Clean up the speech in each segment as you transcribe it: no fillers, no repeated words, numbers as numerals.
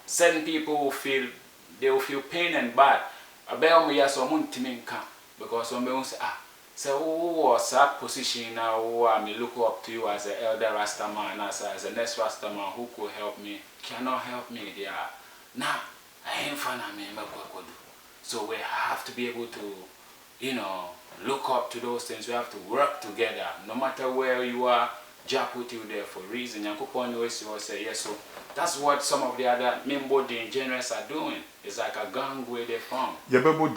Certain people will feel pain and bad. I bet me yes or muntiminka because some will say so who was that position now? Who I may look up to you as an elder Rasta man, as a next Rasta man who could help me, cannot help me. They are nah, I ain't fun. I mean, so we have to be able to, look up to those things. We have to work together, no matter where you are. Jah put you there for a reason. Yankupon always say yes. So that's what some of the other member generals are doing. It's like a gang where they from. Yeah, but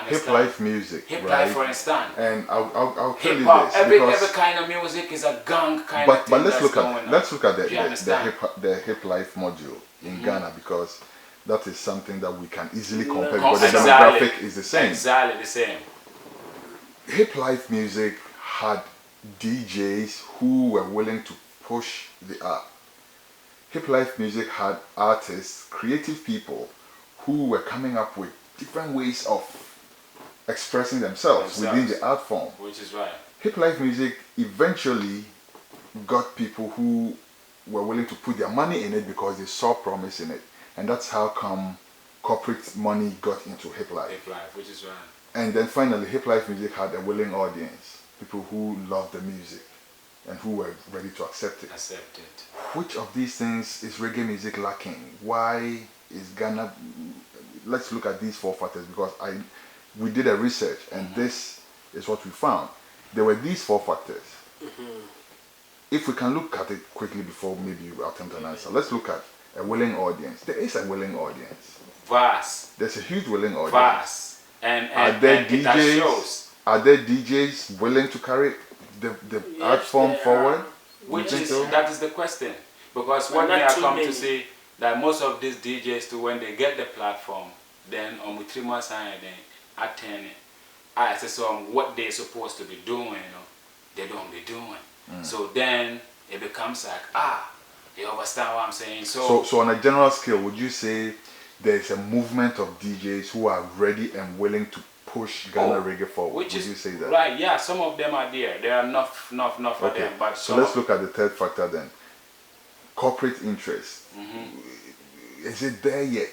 hip life music, hip right? life, for instance. And I'll tell you Hip-hop, this. Every kind of music is a gang kind of thing. But let's look at the hip life module in Ghana, because that is something that we can easily compare because the demographic is the same. Exactly the same. Hip life music had DJs who were willing to push the art. Hip life music had artists, creative people who were coming up with different ways of expressing themselves within the art form. Which is right. Hip life music eventually got people who were willing to put their money in it because they saw promise in it. And that's how come corporate money got into hip life. Hip life, which is right. And then finally, hip life music had a willing audience. People who loved the music and who were ready to accept it. Which of these things is reggae music lacking? Why is Ghana... Let's look at these 4 factors, because we did a research and this is what we found. There were these 4 factors. If we can look at it quickly before maybe you attempt an answer. Let's look at a willing audience. There is a willing audience. Vast. There's a huge willing audience. Vast. And are there DJs? That shows. Are there DJs willing to carry the art form forward? That is the question. Because what may I come to say that most of these DJs too, when they get the platform, then on with 3 months and then attend it. I say what they're supposed to be doing, they don't be doing. So then it becomes like, you understand what I'm saying? So on a general scale, would you say there's a movement of DJs who are ready and willing to push Ghana reggae forward? Would you say that? Right, yeah, some of them are there. There are enough of them. But so let's look at the third factor then. Corporate interest. Is it there yet?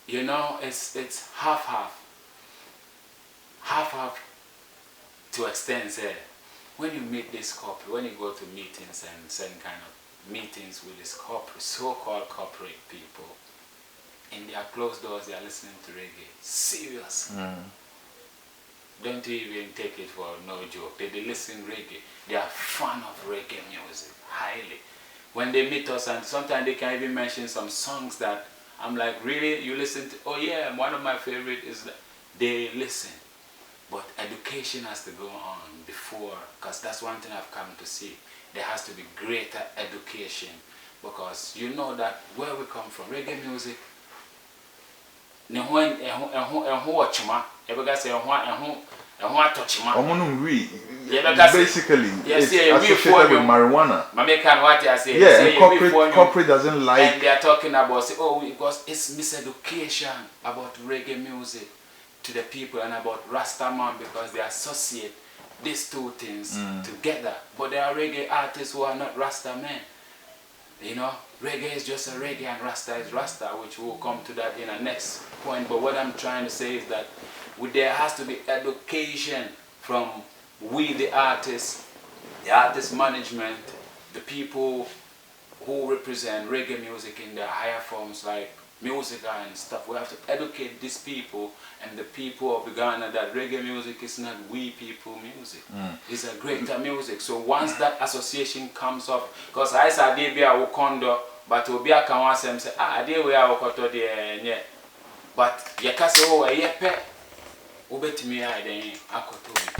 It's half-half. Half-half to extent there. When you meet this corporate, when you go to meetings and certain kind of meetings with this corporate, so-called corporate people, in their closed doors, they are listening to reggae. Serious. Don't even take it for no joke. They listen reggae. They are fan of reggae music, highly. When they meet us, and sometimes they can even mention some songs that I'm like, really? You listen to? Oh yeah, one of my favorite is that. They listen. But education has to go on before, because that's one thing I've come to see. There has to be greater education, because you know that where we come from, reggae music, basically it's associated with marijuana. And corporate doesn't like. And they are talking about, because it's miseducation about reggae music to the people and about Rastaman, because they associate these 2 things together. But there are reggae artists who are not Rasta men. Reggae is just a reggae and Rasta is Rasta, which we'll come to that in the next point. But what I'm trying to say is that there has to be education from the artists, the artist management, the people who represent reggae music in their higher forms like music and stuff. We have to educate these people and the people of Ghana that reggae music is not we people music. It's a greater music. So once that association comes up, because I said they be a Wakondo, but will be a Kawasem say, they were a Wakoto there. But Yakasa, a yepe, Ubet me, I then Akoto.